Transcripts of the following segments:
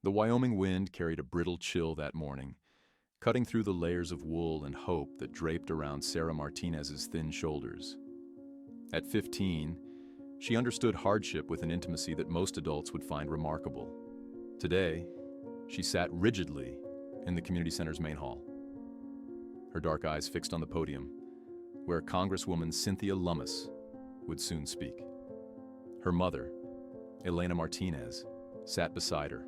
The Wyoming wind carried a brittle chill that morning, cutting through the layers of wool and hope that draped around Sarah Martinez's thin shoulders. At 15, she understood hardship with an intimacy that most adults would find remarkable. Today, she sat rigidly in the community center's main hall, her dark eyes fixed on the podium, where Congresswoman Cynthia Lummis would soon speak. Her mother, Elena Martinez, sat beside her,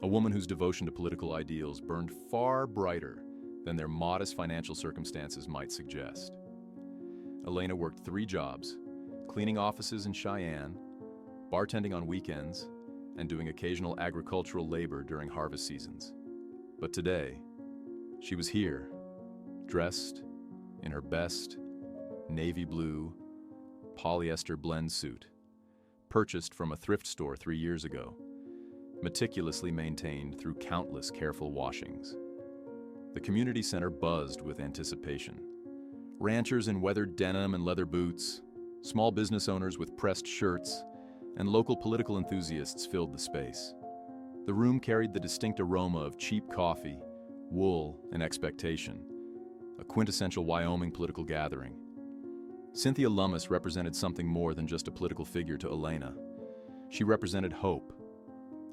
a woman whose devotion to political ideals burned far brighter than their modest financial circumstances might suggest. Elena worked 3 jobs, cleaning offices in Cheyenne, bartending on weekends, and doing occasional agricultural labor during harvest seasons. But today, she was here, dressed in her best navy blue polyester blend suit, purchased from a thrift store 3 years ago, meticulously maintained through countless careful washings. The community center buzzed with anticipation. Ranchers in weathered denim and leather boots, small business owners with pressed shirts, and local political enthusiasts filled the space. The room carried the distinct aroma of cheap coffee, wool, and expectation, a quintessential Wyoming political gathering. Cynthia Lummis represented something more than just a political figure to Elena. She represented hope,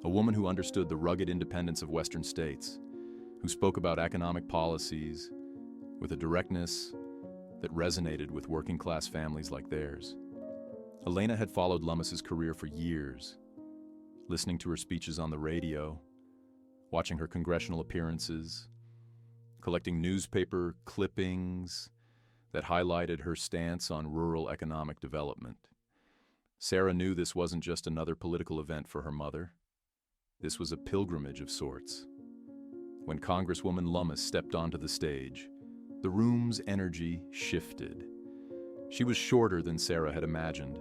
a woman who understood the rugged independence of Western states, who spoke about economic policies with a directness that resonated with working-class families like theirs. Elena had followed Lummis's career for years, listening to her speeches on the radio, watching her congressional appearances, collecting newspaper clippings that highlighted her stance on rural economic development. Sarah knew this wasn't just another political event for her mother. This was a pilgrimage of sorts. When Congresswoman Lummis stepped onto the stage, the room's energy shifted. She was shorter than Sarah had imagined,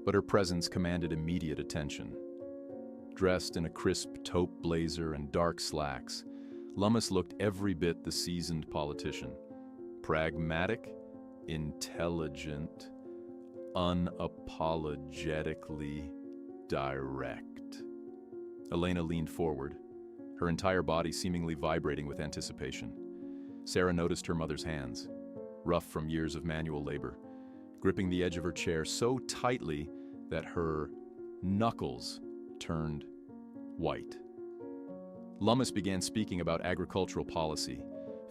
but her presence commanded immediate attention. Dressed in a crisp taupe blazer and dark slacks, Lummis looked every bit the seasoned politician. Pragmatic, intelligent, unapologetically direct. Elena leaned forward, her entire body seemingly vibrating with anticipation. Sarah noticed her mother's hands, rough from years of manual labor, gripping the edge of her chair so tightly that her knuckles turned white. Lummis began speaking about agricultural policy,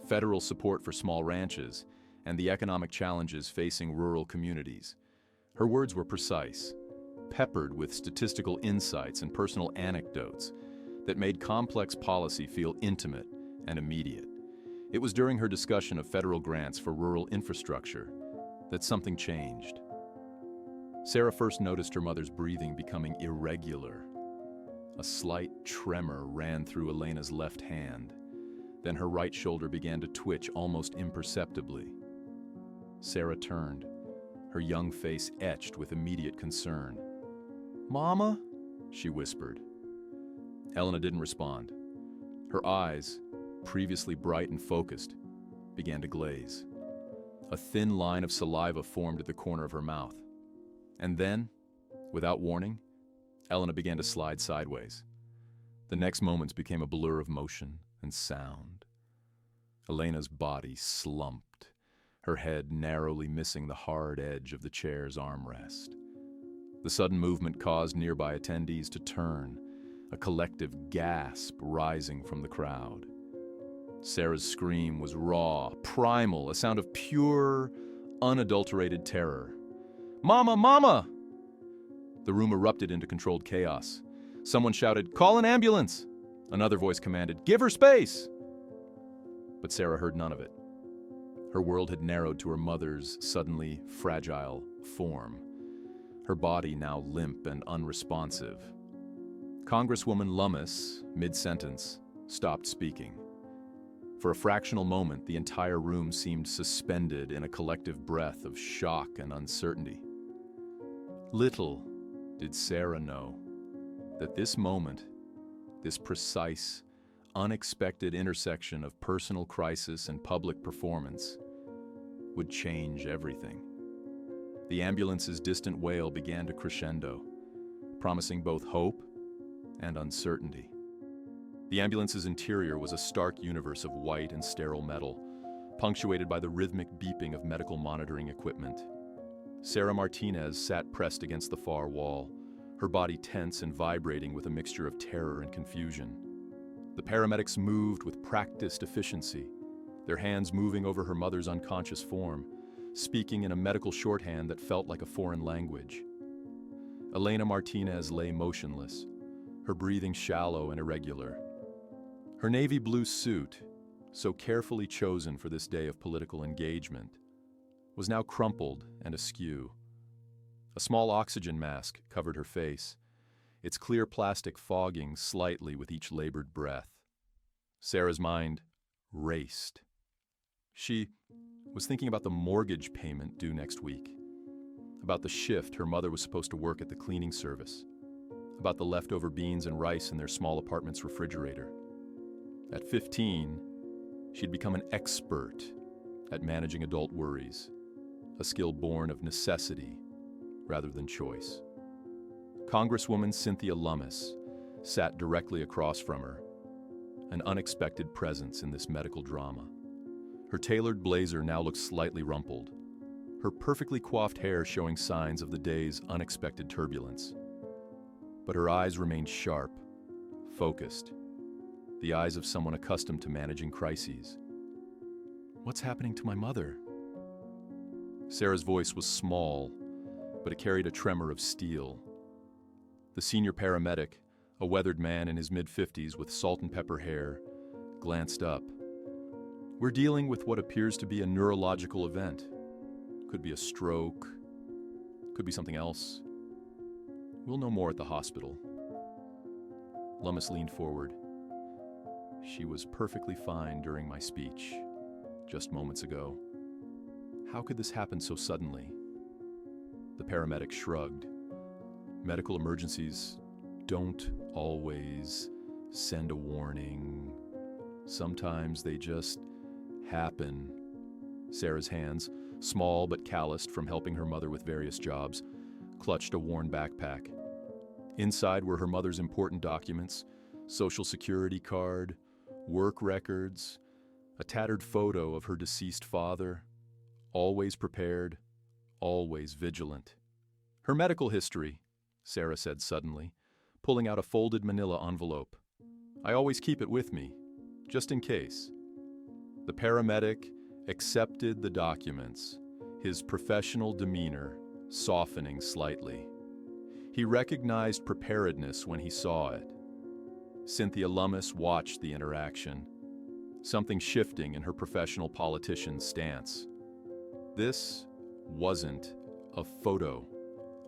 federal support for small ranches, and the economic challenges facing rural communities. Her words were precise, peppered with statistical insights and personal anecdotes that made complex policy feel intimate and immediate. It was during her discussion of federal grants for rural infrastructure that something changed. Sarah first noticed her mother's breathing becoming irregular. A slight tremor ran through Elena's left hand. Then her right shoulder began to twitch almost imperceptibly. Sarah turned, her young face etched with immediate concern. "Mama?" she whispered. Elena didn't respond. Her eyes, previously bright and focused, began to glaze. A thin line of saliva formed at the corner of her mouth. And then, without warning, Elena began to slide sideways. The next moments became a blur of motion and sound. Elena's body slumped, her head narrowly missing the hard edge of the chair's armrest. The sudden movement caused nearby attendees to turn, a collective gasp rising from the crowd. Sarah's scream was raw, primal, a sound of pure, unadulterated terror. "Mama! Mama!" The room erupted into controlled chaos. Someone shouted, "Call an ambulance!" Another voice commanded, "Give her space!" But Sarah heard none of it. Her world had narrowed to her mother's suddenly fragile form, her body now limp and unresponsive. Congresswoman Lummis, mid-sentence, stopped speaking. For a fractional moment, the entire room seemed suspended in a collective breath of shock and uncertainty. Little did Sarah know that this moment, this precise, unexpected intersection of personal crisis and public performance, would change everything. The ambulance's distant wail began to crescendo, promising both hope and uncertainty. The ambulance's interior was a stark universe of white and sterile metal, punctuated by the rhythmic beeping of medical monitoring equipment. Sarah Martinez sat pressed against the far wall, her body tense and vibrating with a mixture of terror and confusion. The paramedics moved with practiced efficiency, their hands moving over her mother's unconscious form, speaking in a medical shorthand that felt like a foreign language. Elena Martinez lay motionless, her breathing shallow and irregular. Her navy blue suit, so carefully chosen for this day of political engagement, was now crumpled and askew. A small oxygen mask covered her face, its clear plastic fogging slightly with each labored breath. Sarah's mind raced. She was thinking about the mortgage payment due next week, about the shift her mother was supposed to work at the cleaning service, about the leftover beans and rice in their small apartment's refrigerator. At 15, she'd become an expert at managing adult worries, a skill born of necessity rather than choice. Congresswoman Cynthia Lummis sat directly across from her, an unexpected presence in this medical drama. Her tailored blazer now looked slightly rumpled, her perfectly coiffed hair showing signs of the day's unexpected turbulence. But her eyes remained sharp, focused, the eyes of someone accustomed to managing crises. "What's happening to my mother?" Sarah's voice was small, but it carried a tremor of steel. The senior paramedic, a weathered man in his mid-50s with salt and pepper hair, glanced up. "We're dealing with what appears to be a neurological event. Could be a stroke, could be something else. We'll know more at the hospital." Lummis leaned forward. "She was perfectly fine during my speech, just moments ago. How could this happen so suddenly?" The paramedic shrugged. "Medical emergencies don't always send a warning. Sometimes they just happen." Sarah's hands, small but calloused from helping her mother with various jobs, clutched a worn backpack. Inside were her mother's important documents, Social Security card, work records, a tattered photo of her deceased father, always prepared, always vigilant. "Her medical history," Sarah said suddenly, pulling out a folded manila envelope. "I always keep it with me, just in case." The paramedic accepted the documents, his professional demeanor softening slightly. He recognized preparedness when he saw it. Cynthia Lummis watched the interaction, something shifting in her professional politician's stance. This wasn't a photo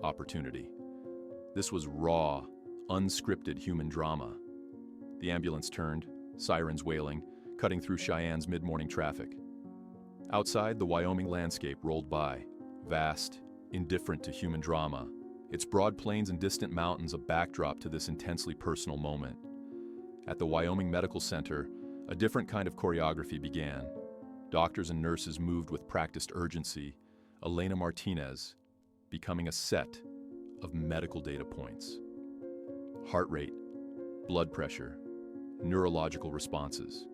opportunity. This was raw, unscripted human drama. The ambulance turned, sirens wailing, cutting through Cheyenne's mid-morning traffic. Outside, the Wyoming landscape rolled by, vast, indifferent to human drama, its broad plains and distant mountains a backdrop to this intensely personal moment. At the Wyoming Medical Center, a different kind of choreography began. Doctors and nurses moved with practiced urgency, Elena Martinez becoming a set of medical data points. Heart rate, blood pressure, neurological responses.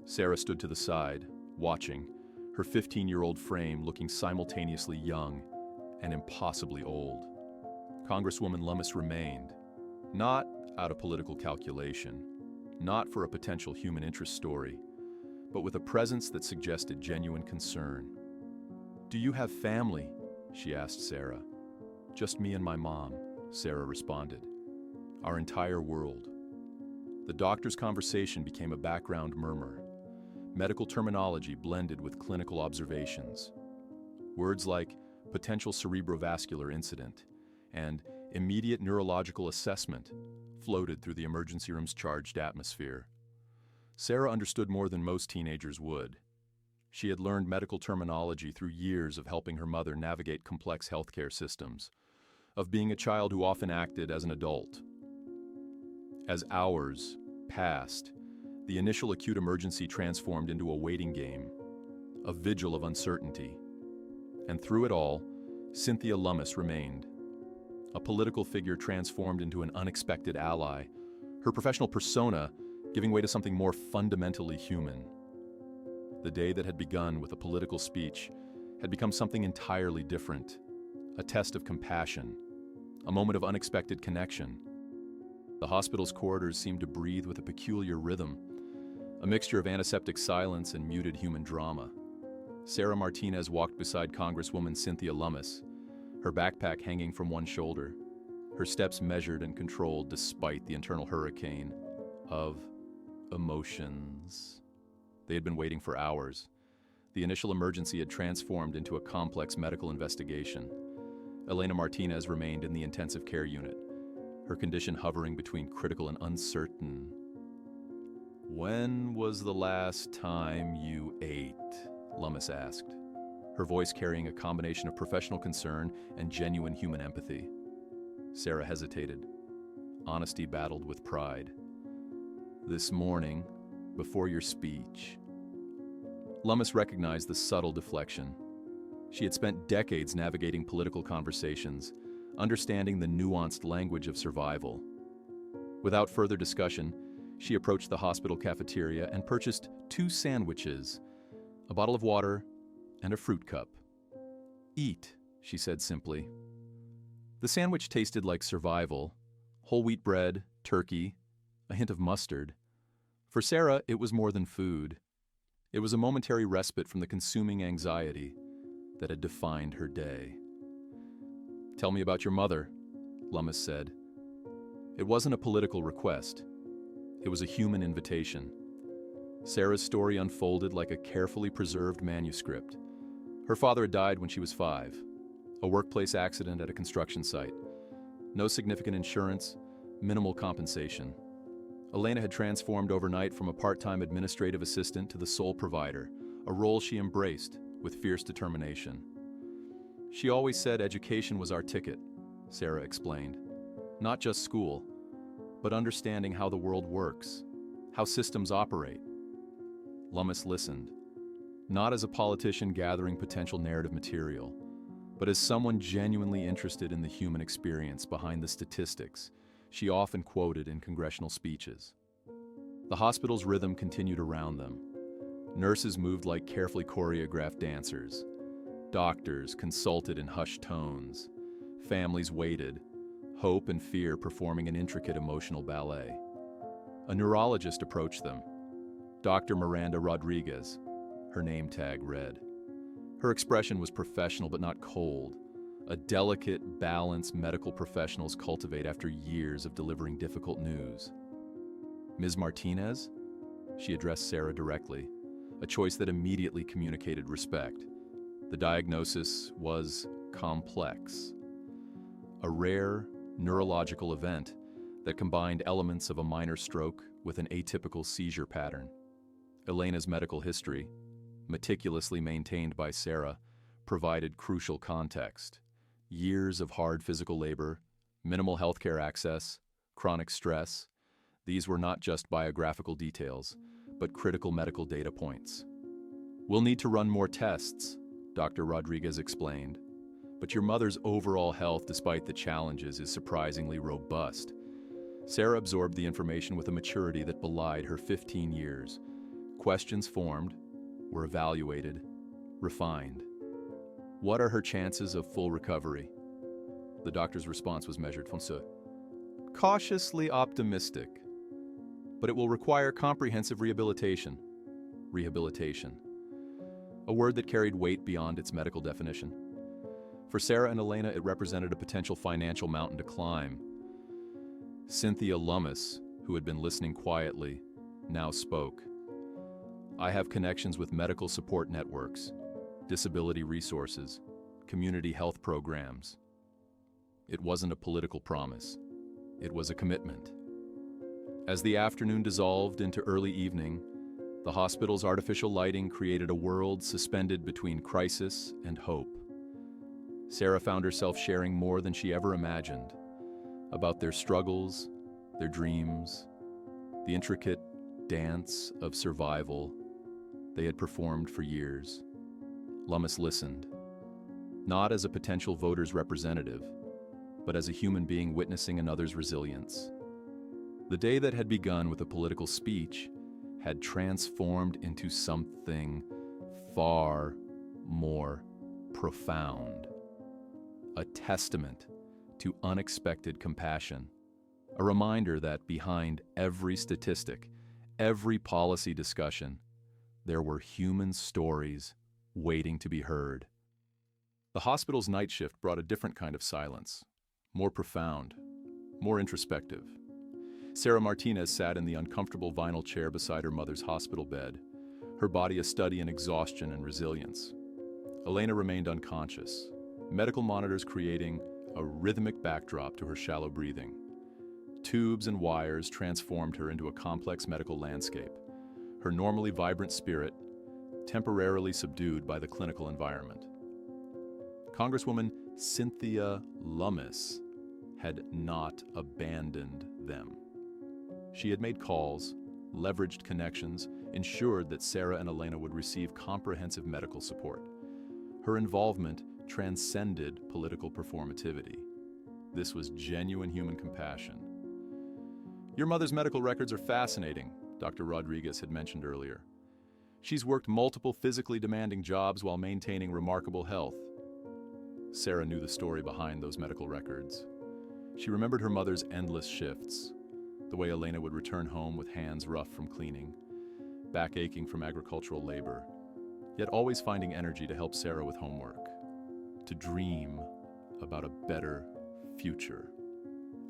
Sarah stood to the side, watching, her 15-year-old frame looking simultaneously young and impossibly old. Congresswoman Lummis remained, not out of political calculation, not for a potential human interest story, but with a presence that suggested genuine concern. "Do you have family?" she asked Sarah. "Just me and my mom," Sarah responded. "Our entire world." The doctor's conversation became a background murmur. Medical terminology blended with clinical observations. Words like potential cerebrovascular incident and immediate neurological assessment floated through the emergency room's charged atmosphere. Sarah understood more than most teenagers would. She had learned medical terminology through years of helping her mother navigate complex healthcare systems, of being a child who often acted as an adult. As hours passed, the initial acute emergency transformed into a waiting game, a vigil of uncertainty. And through it all, Cynthia Lummis remained, a political figure transformed into an unexpected ally, her professional persona giving way to something more fundamentally human. The day that had begun with a political speech had become something entirely different, a test of compassion, a moment of unexpected connection. The hospital's corridors seemed to breathe with a peculiar rhythm, a mixture of antiseptic silence and muted human drama. Sarah Martinez walked beside Congresswoman Cynthia Lummis, her backpack hanging from one shoulder, her steps measured and controlled despite the internal hurricane of emotions. They had been waiting for hours. The initial emergency had transformed into a complex medical investigation. Elena Martinez remained in the intensive care unit, her condition hovering between critical and uncertain. "When was the last time you ate?" Lummis asked, her voice carrying a combination of professional concern and genuine human empathy. Sarah hesitated. Honesty battled with pride. "This morning, before your speech." Lummis recognized the subtle deflection. She had spent decades navigating political conversations, understanding the nuanced language of survival. Without further discussion, she approached the hospital cafeteria and purchased 2 sandwiches, a bottle of water, and a fruit cup. "Eat," she said simply. The sandwich tasted like survival: whole wheat bread, turkey, a hint of mustard. For Sarah, it was more than food. It was a momentary respite from the consuming anxiety that had defined her day. "Tell me about your mother," Lummis said. It wasn't a political request. It was a human invitation. Sarah's story unfolded like a carefully preserved manuscript. Her father had died when she was 5, a workplace accident at a construction site. No significant insurance, minimal compensation. Elena had transformed overnight from a part-time administrative assistant to the sole provider, a role she embraced with fierce determination. "She always said education was our ticket," Sarah explained. "Not just school, but understanding how the world works, how systems operate." Lummis listened, not as a politician gathering potential narrative material, but as someone genuinely interested in the human experience behind the statistics she often quoted in congressional speeches. The hospital's rhythm continued around them. Nurses moved like carefully choreographed dancers. Doctors consulted in hushed tones. Families waited, hope and fear performing an intricate emotional ballet. A neurologist approached them, Dr. Miranda Rodriguez, her name tag read. Her expression was professional but not cold, a delicate balance medical professionals cultivate after years of delivering difficult news. "Ms. Martinez?" She addressed Sarah directly, a choice that immediately communicated respect. The diagnosis was complex. A rare neurological event that combined elements of a minor stroke with an atypical seizure pattern. Elena's medical history, meticulously maintained by Sarah, provided crucial context. Years of hard physical labor, minimal healthcare access, chronic stress. These were not just biographical details, but critical medical data points. "We'll need to run more tests," Dr. Rodriguez explained. "But your mother's overall health, despite the challenges, is surprisingly robust." Sarah absorbed the information with a maturity that belied her 15 years. Questions formed, were evaluated, refined. "What are her chances of full recovery?" The doctor's response was measured from cautiously optimistic, but it will require comprehensive rehabilitation. Rehabilitation. A word that carried weight beyond its medical definition. For Sarah and Elena, it represented a potential financial mountain to climb. Cynthia Lummis, who had been listening quietly, now spoke. "I have connections with medical support networks, disability resources, community health programs." It wasn't a political promise. It was a commitment. As the afternoon dissolved into early evening, the hospital's artificial lighting created a world suspended between crisis and hope. Sarah found herself sharing more than she ever imagined about their struggles, their dreams, the intricate dance of survival they had performed for years. Lummis listened, not as a potential voter's representative, but as a human being witnessing another's resilience. The day that had begun with a political speech had transformed into something far more profound. A testament to unexpected compassion. A reminder that behind every statistic, every policy discussion, there were human stories waiting to be heard. The hospital's night shift brought a different kind of silence, more profound, more introspective. Sarah Martinez sat in the uncomfortable vinyl chair beside her mother's hospital bed, her body a study in exhaustion and resilience. Elena remained unconscious, medical monitors creating a rhythmic backdrop to her shallow breathing. Tubes and wires transformed her into a complex medical landscape, her normally vibrant spirit temporarily subdued by the clinical environment. Congresswoman Cynthia Lummis had not abandoned them. She had made calls, leveraged connections, ensured that Sarah and Elena would receive comprehensive medical support. Her involvement transcended political performativity. This was genuine human compassion. "Your mother's medical records are fascinating," Dr. Rodriguez had mentioned earlier. "She's worked multiple physically demanding jobs while maintaining remarkable health." Sarah knew the story behind those medical records. She remembered her mother's endless shifts, the way Elena would return home with hands rough from cleaning, back aching from agricultural labor, yet always finding energy to help Sarah with homework, to dream about a better future.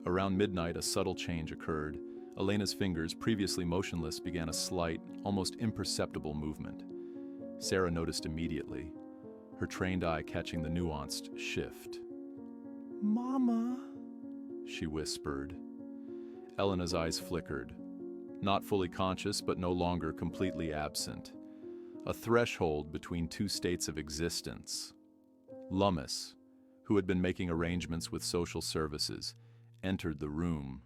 Around midnight, a subtle change occurred. Elena's fingers, previously motionless, began a slight, almost imperceptible movement. Sarah noticed immediately, her trained eye catching the nuanced shift. "Mama," she whispered. Elena's eyes flickered, not fully conscious but no longer completely absent. A threshold between two states of existence. Lummis, who had been making arrangements with social services, entered the room.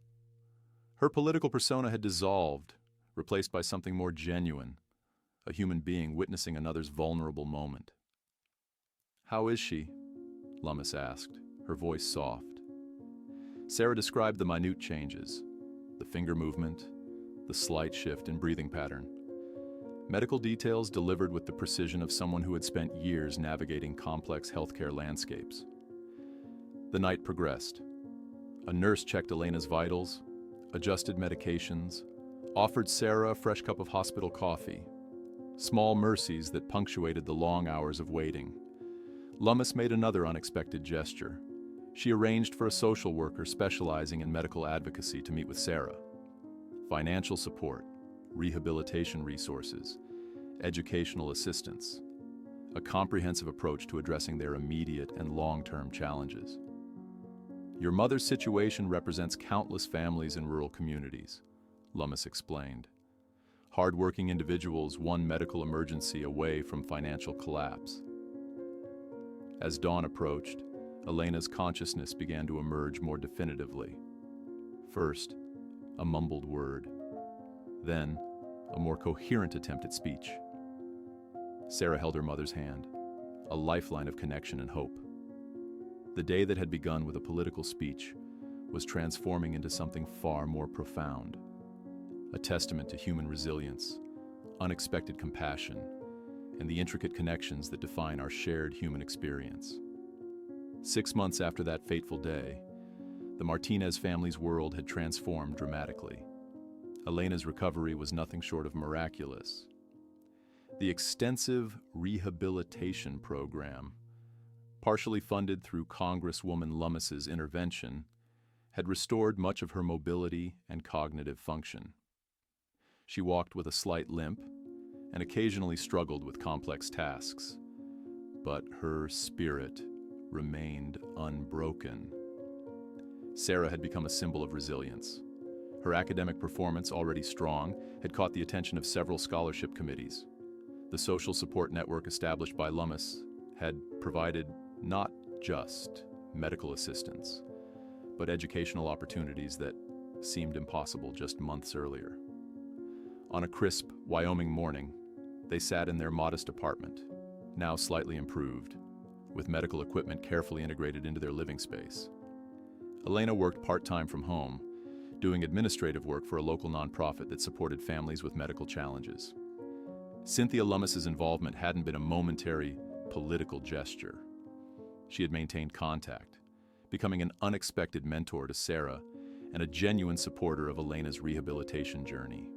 Her political persona had dissolved, replaced by something more genuine, a human being witnessing another's vulnerable moment. "How is she?" Lummis asked, her voice soft. Sarah described the minute changes, the finger movement, the slight shift in breathing pattern. Medical details delivered with the precision of someone who had spent years navigating complex healthcare landscapes. The night progressed. A nurse checked Elena's vitals, adjusted medications, offered Sarah a fresh cup of hospital coffee. Small mercies that punctuated the long hours of waiting. Lummis made another unexpected gesture. She arranged for a social worker specializing in medical advocacy to meet with Sarah. Financial support, rehabilitation resources, educational assistance, a comprehensive approach to addressing their immediate and long-term challenges. "Your mother's situation represents countless families in rural communities," Lummis explained. Hard-working individuals one medical emergency away from financial collapse. As dawn approached, Elena's consciousness began to emerge more definitively. First, a mumbled word. Then, a more coherent attempt at speech. Sarah held her mother's hand, a lifeline of connection and hope. The day that had begun with a political speech was transforming into something far more profound. A testament to human resilience, unexpected compassion, and the intricate connections that define our shared human experience. 6 months after that fateful day, the Martinez family's world had transformed dramatically. Elena's recovery was nothing short of miraculous. The extensive rehabilitation program, partially funded through Congresswoman Lummis's intervention, had restored much of her mobility and cognitive function. She walked with a slight limp and occasionally struggled with complex tasks, but her spirit remained unbroken. Sarah had become a symbol of resilience. Her academic performance, already strong, had caught the attention of several scholarship committees. The social support network established by Lummis had provided not just medical assistance, but educational opportunities that seemed impossible just months earlier. On a crisp Wyoming morning, they sat in their modest apartment, now slightly improved, with medical equipment carefully integrated into their living space. Elena worked part-time from home, doing administrative work for a local nonprofit that supported families with medical challenges. Cynthia Lummis' involvement hadn't been a momentary political gesture. She had maintained contact, becoming an unexpected mentor to Sarah and a genuine supporter of Elena's rehabilitation journey.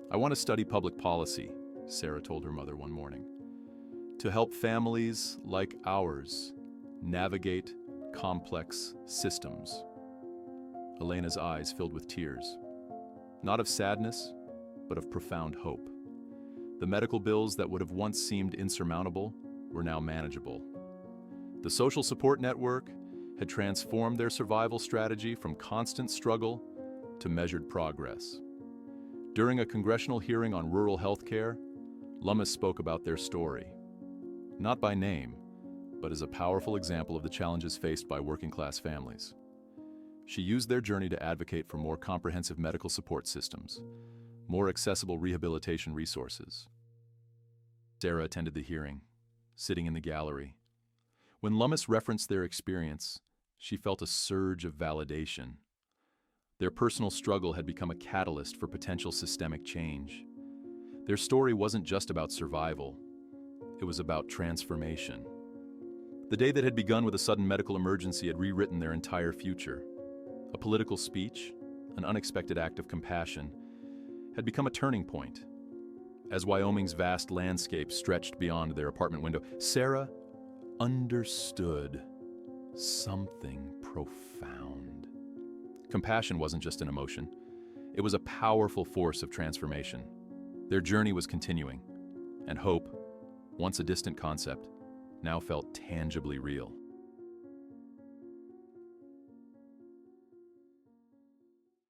"I want to study public policy," Sarah told her mother one morning, "to help families like ours navigate complex systems." Elena's eyes filled with tears, not of sadness, but of profound hope. The medical bills that would have once seemed insurmountable were now manageable. The social support network had transformed their survival strategy from constant struggle to measured progress. During a congressional hearing on rural health care, Lummis spoke about their story, not by name, but as a powerful example of the challenges faced by working-class families. She used their journey to advocate for more comprehensive medical support systems, more accessible rehabilitation resources. Sarah attended the hearing, sitting in the gallery. When Lummis referenced their experience, she felt a surge of validation. Their personal struggle had become a catalyst for potential systemic change. Their story wasn't just about survival, it was about transformation. The day that had begun with a sudden medical emergency had rewritten their entire future. A political speech, an unexpected act of compassion, had become a turning point. As Wyoming's vast landscape stretched beyond their apartment window, Sarah understood something profound. Compassion wasn't just an emotion. It was a powerful force of transformation. Their journey was continuing, and hope, once a distant concept, now felt tangibly real.